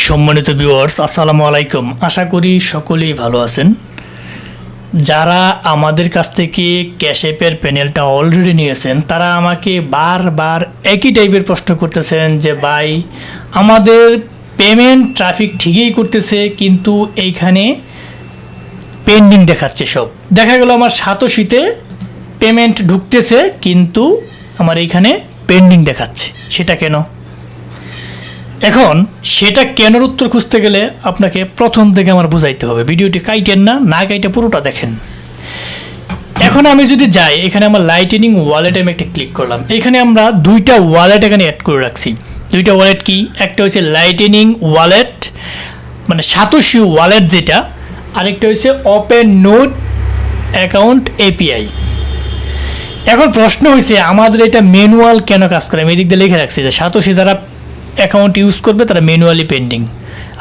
সম্মানিত ভিউয়ার্স, আসসালামু আলাইকুম। আশা করি সকলেই ভালো আছেন। যারা আমাদের কাছ থেকে ক্যাশ অ্যাপের প্যানেলটা অলরেডি নিয়েছেন তারা আমাকে বারবার একই টাইপের প্রশ্ন করতেছেন যে ভাই, আমাদের পেমেন্ট ট্রাফিক ঠিকই করতেছে কিন্তু এইখানে পেন্ডিং দেখাচ্ছে। সব দেখা গেল আমার সাতোশিতে পেমেন্ট ঢুকতেছে কিন্তু আমার এইখানে পেন্ডিং দেখাচ্ছে, সেটা কেন? এখন সেটা কেনর উত্তর খুঁজতে গেলে আপনাকে প্রথম থেকে আমার বুঝাইতে হবে। ভিডিওটি কাইটেন না কাইটে পুরোটা দেখেন। এখন আমি যদি যাই, এখানে আমার লাইটেনিং ওয়ালেটে আমি একটা ক্লিক করলাম। এখানে আমরা দুইটা ওয়ালেট এখানে অ্যাড করে রাখছি। দুইটা ওয়ালেট কি? একটা হচ্ছে লাইটেনিং ওয়ালেট মানে সাতোশি ওয়ালেট যেটা, আরেকটা হচ্ছে ওপেন নোট অ্যাকাউন্ট এপিআই। এখন প্রশ্ন হয়েছে আমাদের এটা ম্যানুয়াল কেন কাজ করে? আমি এদিক দিয়ে লিখে রাখছি যে সাতোশি যারা অ্যাকাউন্ট ইউজ করবে তারা ম্যানুয়ালি পেন্ডিং,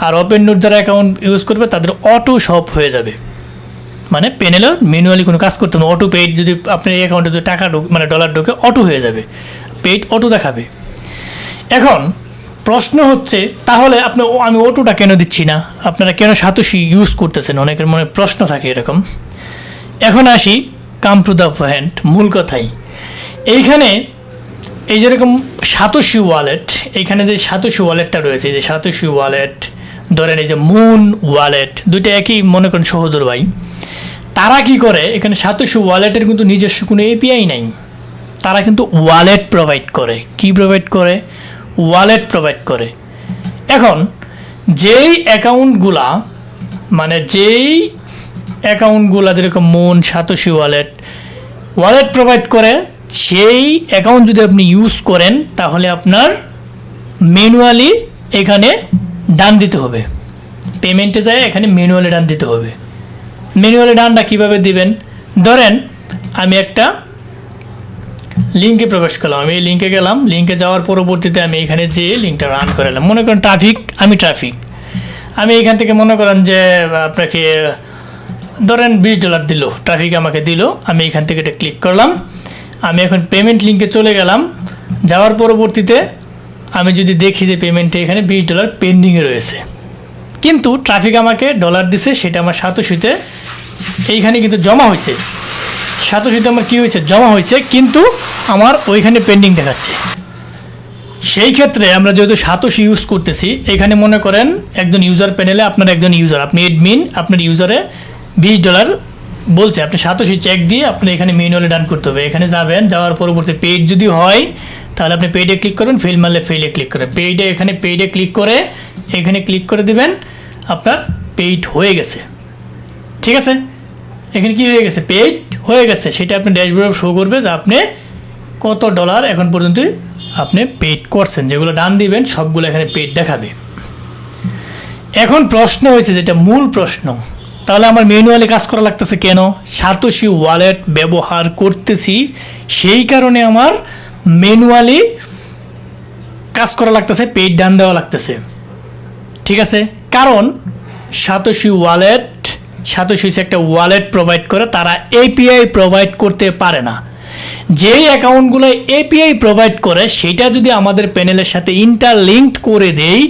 আর ওপেন নোট যারা অ্যাকাউন্ট ইউজ করবে তাদের অটো সব হয়ে যাবে। মানে প্যানেলে ম্যানুয়ালি কোনো কাজ করতে হবে। অটো পেইড যদি আপনার এই অ্যাকাউন্টে যদি টাকা মানে ডলার ঢোকে অটো হয়ে যাবে, পেইড অটো দেখাবে। এখন প্রশ্ন হচ্ছে তাহলে আমি অটোটা কেন দিচ্ছি না, আপনারা কেন সাতোশি ইউজ করতেছেন? অনেকের মনে প্রশ্ন থাকে এরকম। এখন আসি কাম টু দ্য পয়েন্ট, মূল কথাই। এইখানে এই যেরকম সাতোশি ওয়ালেট, এইখানে যে সাতোশি ওয়ালেটটা রয়েছে, এই যে সাতোশি ওয়ালেট, ধরেন এই যে মুন ওয়ালেট, দুইটা একই মনে করেন সহোদর ভাই। তারা কি করে, এখানে সাতোশি ওয়ালেটের কিন্তু নিজস্ব কোনো এপিআই নাই, তারা কিন্তু ওয়ালেট প্রোভাইড করে। কি প্রোভাইড করে? ওয়ালেট প্রোভাইড করে। এখন যেই অ্যাকাউন্টগুলা মানে যেই অ্যাকাউন্টগুলা যেরকম মুন, সাতোশি ওয়ালেট প্রোভাইড করে, সেই অ্যাকাউন্ট যদি আপনি ইউজ করেন তাহলে আপনার ম্যানুয়ালি এখানে ডান দিতে হবে। পেমেন্টে যায় এখানে ম্যানুয়ালি ডান দিতে হবে। ম্যানুয়ালি ডানটা কীভাবে দিবেন? ধরেন আমি একটা লিঙ্কে প্রবেশ করলাম, আমি এই লিঙ্কে গেলাম, লিঙ্কে যাওয়ার পরবর্তীতে আমি এখানে যে লিঙ্কটা রান করালাম, মনে করেন ট্রাফিক, আমি এখান থেকে মনে করেন যে আপনাকে ধরেন $20 দিল, ট্রাফিক আমাকে দিল, আমি এখান থেকে এটা ক্লিক করলাম। আমি এখন পেমেন্ট লিঙ্কে চলে গেলাম। যাওয়ার পরবর্তীতে আমি যদি দেখি যে পেমেন্টে এখানে $20 পেন্ডিংয়ে রয়েছে, কিন্তু ট্রাফিক আমাকে ডলার দিছে, সেটা আমার সাতোশিতে এইখানে কিন্তু জমা হয়েছে। সাতোশিতে আমার কী হয়েছে? জমা হয়েছে, কিন্তু আমার ওইখানে পেন্ডিং দেখাচ্ছে। সেই ক্ষেত্রে আমরা যেহেতু সাতোশি ইউজ করতেছি, এখানে মনে করেন একজন ইউজার প্যানেলে আপনার একজন ইউজার, আপনি অ্যাডমিন, আপনার ইউজারে $20 বলছে, আপনি সাতোশি চেক দিয়ে আপনি এখানে ম্যানুয়ালি ডান করতে হবে। এখানে যাবেন, যাওয়ার পরবর্তী পেইড যদি হয় তাহলে আপনি পেইডে ক্লিক করবেন, ফেল মারলে ফেলে ক্লিক করবেন। এখানে পেইডে ক্লিক করে এখানে ক্লিক করে দিবেন, আপনার পেইড হয়ে গেছে। ঠিক আছে, এখানে কি হয়ে গেছে? পেইড হয়ে গেছে। সেটা আপনি ড্যাশবোর্ডে শো করবে যে আপনি কত ডলার এখন পর্যন্ত আপনি পেইড করছেন। যেগুলো ডান দিবেন সবগুলো এখানে পেইড দেখাবে। এখন প্রশ্ন হয়েছে, যেটা মূল প্রশ্ন, তাহলে আমার ম্যানুয়ালি কাজ করা লাগতেছে কেন? সাতোশি ওয়ালেট ব্যবহার করতেছি, সেই কারণে আমার ম্যানুয়ালি কাজ করা লাগতেছে, পেইড ডান দেওয়া লাগতেছে। ঠিক আছে, কারণ সাতোশি হচ্ছে একটা ওয়ালেট প্রোভাইড করে, তারা এপিআই প্রোভাইড করতে পারে না। যেই অ্যাকাউন্টগুলো এপিআই প্রোভাইড করে সেটা যদি আমাদের প্যানেলের সাথে ইন্টারলিঙ্কড করে দেই,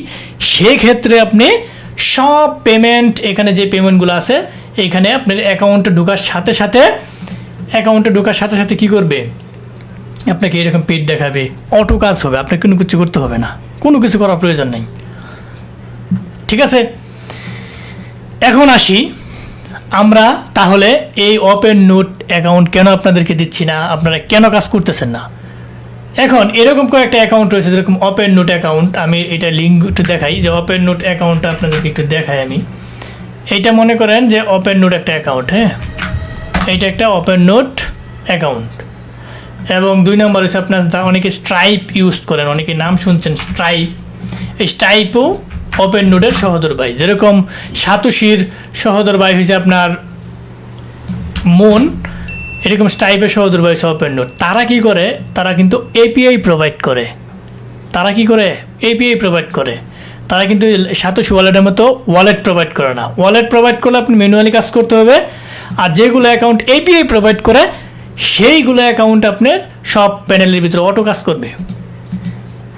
সেক্ষেত্রে আপনি সব পেমেন্ট, এখানে যে পেমেন্টগুলো আছে এখানে আপনার অ্যাকাউন্টে ঢোকার সাথে সাথে কী করবে? আপনাকে এরকম পেড দেখাবে, অটো কাজ হবে, আপনাকে কোনো কিছু করতে হবে না, কোনো কিছু করার প্রয়োজন নেই। ঠিক আছে, এখন আসি আমরা তাহলে এই ওপেন নোট অ্যাকাউন্ট কেন আপনাদেরকে দিচ্ছি না, আপনারা কেন কাজ করতেছেন না? এখন এরকম কয়েকটা অ্যাকাউন্ট রয়েছে, যেরকম ওপেন নোট অ্যাকাউন্ট। আমি এটা লিঙ্ক একটু দেখাই, যে ওপেন নোট অ্যাকাউন্টটা আপনাদেরকে একটু দেখাই। আমি এইটা মনে করেন যে ওপেন নোট একটা অ্যাকাউন্ট, হ্যাঁ, এইটা একটা ওপেন নোট অ্যাকাউন্ট। এবং 2 নম্বর হচ্ছে আপনার অনেকে স্ট্রাইপ ইউজ করেন, অনেকে নাম শুনছেন স্ট্রাইপ। এই স্ট্রাইপও ওপেন নোটের সহোদর ভাই। যেরকম সাতোশির সহোদর ভাই হয়েছে আপনার মুন, এরকম স্ট্রাইপের সহোদর ভাই হচ্ছে ওপেন নোট। তারা কি করে? তারা কিন্তু এপিআই প্রোভাইড করে। তারা কিন্তু সাতোশি ওয়ালেটের মতো ওয়ালেট প্রোভাইড করে না। ওয়ালেট প্রোভাইড করলে আপনি ম্যানুয়ালি কাজ করতে হবে, আর যেগুলো অ্যাকাউন্ট এপিআই প্রোভাইড করে সেইগুলো অ্যাকাউন্ট আপনার সব প্যানেলের ভিতরে অটো কাজ করবে।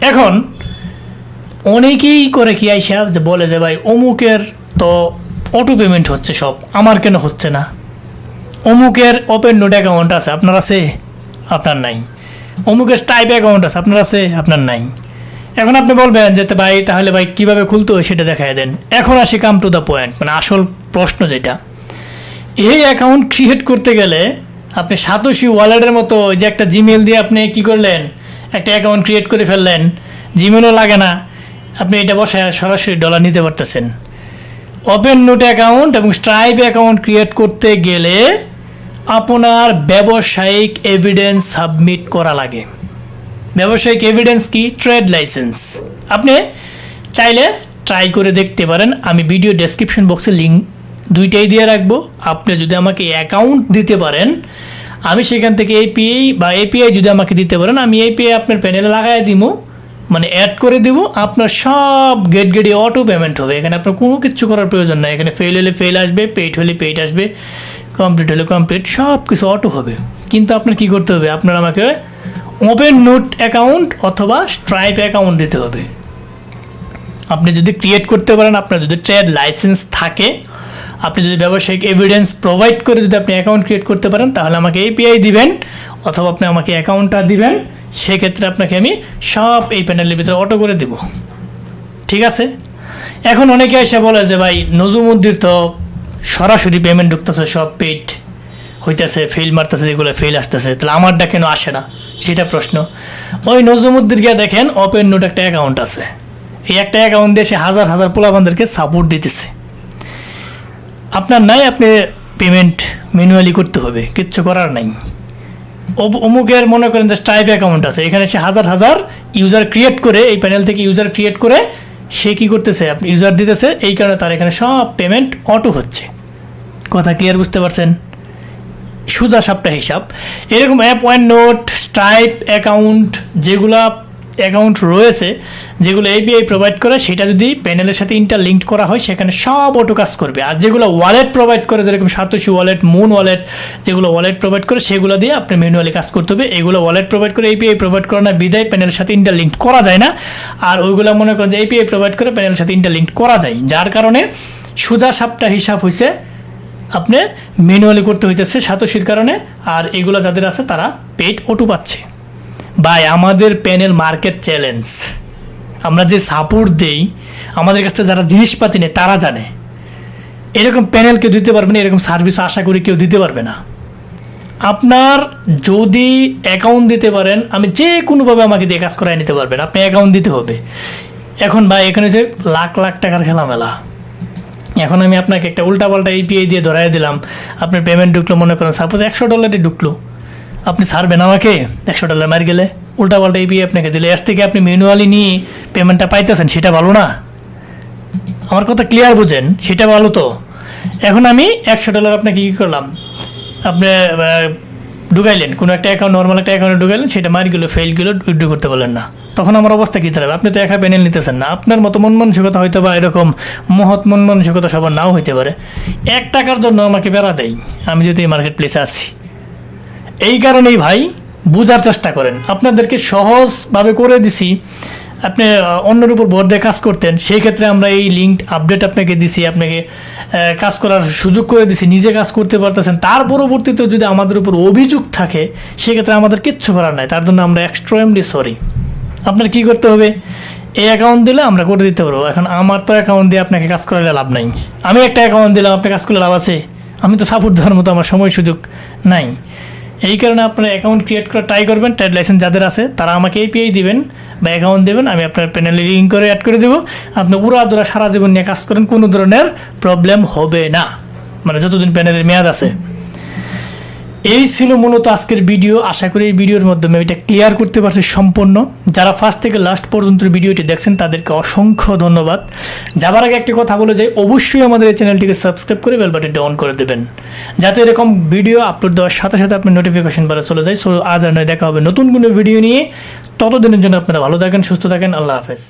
এখন অনেকেই করে কি আইসা যে বলে যে ভাই অমুকের তো অটো পেমেন্ট হচ্ছে সব, আমার কেন হচ্ছে না? অমুকের ওপেন নোট অ্যাকাউন্ট আছে, আপনার আছে? আপনার নাই। অমুকের টাইপ অ্যাকাউন্ট আছে, আপনার আছে? আপনার নাই। এখন আপনি বলবেন যে ভাই তাহলে ভাই কীভাবে খুলতে হয় সেটা দেখাই দেন। এখন আসি কাম টু দ্য পয়েন্ট, মানে আসল প্রশ্ন যেটা, এই অ্যাকাউন্ট ক্রিয়েট করতে গেলে আপনি সাতোশি ওয়ালেটের মতো যে একটা জিমেল দিয়ে আপনি কি করলেন, একটা অ্যাকাউন্ট ক্রিয়েট করে ফেললেন, জিমেলও লাগে না, আপনি এটা বসায় সরাসরি ডলার নিতে পারতেছেন। ওপেন নোট অ্যাকাউন্ট এবং স্ট্রাইপ অ্যাকাউন্ট ক্রিয়েট করতে গেলে আপনার ব্যবসায়িক এভিডেন্স সাবমিট করা লাগে। ব্যবসায়িক এভিডেন্স কি? Trade licence. আপনি চাইলে ট্রাই করে দেখতে পারেন, আমি ভিডিও ডেসক্রিপশন বক্সে লিঙ্ক দুইটাই দিয়ে রাখবো। আপনি যদি আমাকে অ্যাকাউন্ট দিতে পারেন, আমি সেখান থেকে এপিআই যদি আমাকে দিতে পারেন, আমি এপিআই আপনার প্যানেলে লাগাই দিব, মানে অ্যাড করে দিব, আপনার সব গেটে অটো পেমেন্ট হবে। এখানে আপনার কোনো কিছু করার প্রয়োজন নাই। এখানে ফেল হলে ফেল আসবে, পেইড হলে পেইড আসবে, কমপ্লিট হলে কমপ্লিট, সব কিছু অটো হবে। কিন্তু আপনার কি করতে হবে? আপনার আমাকে ওপেন নোট অ্যাকাউন্ট অথবা স্ট্রাইপ অ্যাকাউন্ট দিতে হবে। আপনি যদি ক্রিয়েট করতে পারেন, আপনার যদি ট্রেড লাইসেন্স থাকে, আপনি যদি ব্যবসায়িক এভিডেন্স প্রোভাইড করে যদি আপনি অ্যাকাউন্ট ক্রিয়েট করতে পারেন, তাহলে আমাকে এপিআই দিবেন অথবা আপনি আমাকে অ্যাকাউন্টটা দিবেন। সেক্ষেত্রে আপনাকে আমি সব এই প্যানেলের ভিতরে অটো করে দেব। ঠিক আছে? এখন অনেকে এসে বলে যে ভাই নজুমুদ্দির তো সরাসরি পেমেন্ট ঢুকতেছে, সব পেইড হইতেছে, ফেল মারতেছে, যেগুলো ফেল আসতেছে, তাহলে আমারটা কেন আসে না? সেটা প্রশ্ন। ওই নজুমুদ্দির গিয়ে দেখেন ওপেন নোট একটা অ্যাকাউন্ট আছে, এই একটা অ্যাকাউন্ট দিয়ে সে হাজার হাজার পোলাপানদেরকে সাপোর্ট দিতেছে। আপনার নাই, আপনি পেমেন্ট ম্যানুয়ালি করতে হবে, কিচ্ছু করার নাই। অমুকের মনে করেন যে স্ট্রাইপ অ্যাকাউন্ট আছে, এখানে সে হাজার হাজার ইউজার ক্রিয়েট করে, এই প্যানেল থেকে ইউজার ক্রিয়েট করে সে কি করতেছে, আপনি ইউজার দিতেছে, এই কারণে তার এখানে সব পেমেন্ট অটো হচ্ছে। কথা ক্লিয়ার বুঝতে পারছেন? সুজা সাপটা হিসাব। এরকম app one note, stripe account, যেগুলা অ্যাকাউন্ট রয়েছে, যেগুলো এপিআই প্রোভাইড করে, সেটা যদি প্যানেলের সাথে ইন্টারলিঙ্কড করা হয়, সেখানে সব অটো কাজ করবে। আর যেগুলো ওয়ালেট প্রোভাইড করে, যেরকম সাতোশি ওয়ালেট, মুন ওয়ালেট, যেগুলো ওয়ালেট প্রোভাইড করে, সেগুলো দিয়ে আপনি ম্যানুয়ালি কাজ করতে হবে। এগুলো ওয়ালেট প্রোভাইড করে, এপিআই প্রোভাইড করে না বিদায় প্যানেলের সাথে ইন্টারলিঙ্কড করা যায় না। আর ওইগুলো মনে করেন যে এপিআই প্রোভাইড করে, প্যানেলের সাথে ইন্টারলিঙ্কড করা যায়, যার কারণে সুজা সাপটা হিসাব হয়েছে আপনি ম্যানুয়ালি করতে হইতেছে সাতোশির কারণে। আর এগুলো যাদের আছে তারা পেড অটো পাচ্ছে। ভাই আমাদের প্যানেল মার্কেট চ্যালেঞ্জ, আমরা যে সাপোর্ট দেই, আমাদের কাছে যারা জিনিসপাতি নেই তারা জানে। এরকম প্যানেল কেউ দিতে পারবে না, এরকম সার্ভিস আশা করি কেউ দিতে পারবে না। আপনার যদি অ্যাকাউন্ট দিতে পারেন, আমি যে কোনোভাবে আমাকে দিয়ে কাজ করাই নিতে পারবেন, আপনি অ্যাকাউন্ট দিতে হবে। এখন ভাই এখানে হচ্ছে লাখ লাখ টাকার খেলামেলা। এখন আমি আপনাকে একটা উল্টাপাল্টা ইপিআই দিয়ে ধরাই দিলাম, আপনার পেমেন্ট ঢুকলো, মনে করেন সাপোজ $100 ঢুকলো, আপনি ছাড়বেন আমাকে? $100 মার গেলে উল্টাপাল্টা ইপিআই আপনাকে দিলে, এর থেকে আপনি ম্যানুয়ালি নিয়ে পেমেন্টটা পাইতেছেন, সেটা ভালো না? আমার কথা ক্লিয়ার বুঝেন, সেটা ভালো তো। এখন আমি $100 আপনাকে কী করলাম, আপনি ঢুকাইলেন কোনো একটা অ্যাকাউন্ট, নর্মাল একটা অ্যাকাউন্টে ঢুকাইলেন, সেটা মার গেলো, ফেল গেলো, উইথড্র করতে পারলেন না, তখন আমার অবস্থা কী দাঁড়াবে? আপনি তো একা প্যানেল নিতেছেন না, আপনার মতো মন মানসিকতা হয়তো বা এরকম মহৎ মন মানসিকতা সবার নাও হইতে পারে। $1 জন্য আমাকে বেড়া দেয় আমি যদি এই মার্কেট প্লেসে আসি। এই কারণেই ভাই বোঝার চেষ্টা করেন, আপনাদেরকে সহজভাবে করে দিছি, আপনি অন্যের উপর ভর দিয়ে কাজ করতেন, সেই ক্ষেত্রে আমরা এই লিঙ্ক আপডেট আপনাকে দিছি, আপনাকে কাজ করার সুযোগ করে দিছি, নিজে কাজ করতে পারতেছেন। তার পরবর্তীতে যদি আমাদের উপর অভিযোগ থাকে, সেক্ষেত্রে আমাদের কিচ্ছু করার নাই, তার জন্য আমরা এক্সট্রিমলি সরি। আপনার কি করতে হবে? এই অ্যাকাউন্ট দিলে আমরা করে দিতে পারবো। এখন আমার তো অ্যাকাউন্ট দিয়ে আপনাকে কাজ করালে লাভ নাই। আমি একটা অ্যাকাউন্ট দিলাম, আপনি কাজ করলে লাভ আছে? আমি তো সাপোর্ট দেওয়ার মতো আমার সময় সুযোগ নাই। এই কারণে আপনারা অ্যাকাউন্ট ক্রিয়েট করে ট্রাই করবেন। ট্রেড লাইসেন্স যাদের আছে তারা আমাকে এপিআই দিবেন বা অ্যাকাউন্ট দেবেন, আমি আপনার প্যানেলে লিঙ্ক করে অ্যাড করে দেবো। আপনি উড়াধুরা সারা জীবন নিয়ে কাজ করেন, কোনো ধরনের প্রবলেম হবে না, মানে যতদিন প্যানেলের মেয়াদ আছে। এই ছিল মূলত আজকের ভিডিও। আশা করি এই ভিডিওর মাধ্যমে এটা ক্লিয়ার করতে পারছি সম্পূর্ণ। যারা ফার্স্ট থেকে লাস্ট পর্যন্ত ভিডিওটি দেখছেন তাদেরকে অসংখ্য ধন্যবাদ। যাবার আগে একটি কথা বলে যাই, অবশ্যই আমাদের এই চ্যানেলটিকে সাবস্ক্রাইব করে বেল বাটনটি অন করে দেবেন, যাতে এরকম ভিডিও আপলোড দেওয়ার সাথে সাথে আপনার নোটিফিকেশন বারে চলে যায়। সো আজ আর নয়, দেখা হবে নতুন কোনো ভিডিও নিয়ে। ততদিনের জন্য আপনারা ভালো থাকেন, সুস্থ থাকেন। আল্লাহ হাফেজ।